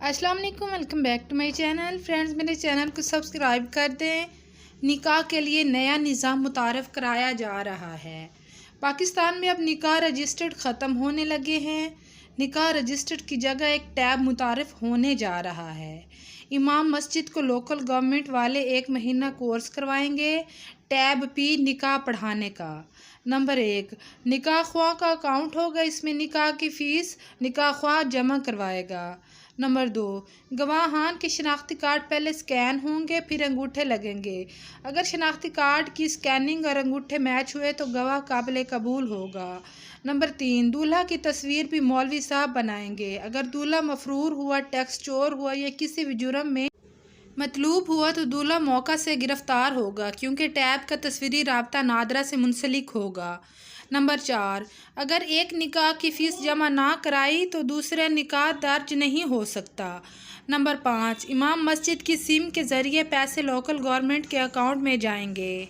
अस्सलाम वालेकुम, welcome back to my channel. Friends, मेरे चैनल को सब्सक्राइब कर दें। निकाह के लिए नया निज़ाम मुतारफ़ कराया जा रहा है। पाकिस्तान में अब निकाह रजिस्टर्ड ख़त्म होने लगे हैं। निकाह रजिस्टर्ड की जगह एक टैब मुतारफ़ होने जा रहा है। इमाम मस्जिद को लोकल गवर्नमेंट वाले 1 महीना कोर्स करवाएंगे टैब पी निकाह पढ़ाने का। नंबर 1, निकाह ख्वाह का अकाउंट होगा, इसमें निकाह की फ़ीस निकाह ख्वाह जमा करवाएगा। नंबर 2, गवाहान के शनाख्ती कार्ड पहले स्कैन होंगे, फिर अंगूठे लगेंगे। अगर शनाख्ती कार्ड की स्कैनिंग और अंगूठे मैच हुए तो गवाह काबिल कबूल होगा। नंबर 3, दूल्हा की तस्वीर भी मौलवी साहब बनाएंगे। अगर दूल्हा मफरूर हुआ, टैक्स चोर हुआ या किसी भी जुर्म में मतलूब हुआ तो दूल्हा मौका से गिरफ्तार होगा, क्योंकि टैब का तस्वीरी राब्ता नादरा से मुंसलिक होगा। नंबर 4, अगर एक निकाह की फ़ीस जमा ना कराई तो दूसरा निकाह दर्ज नहीं हो सकता। नंबर 5, इमाम मस्जिद की सिम के ज़रिए पैसे लोकल गवर्नमेंट के अकाउंट में जाएंगे।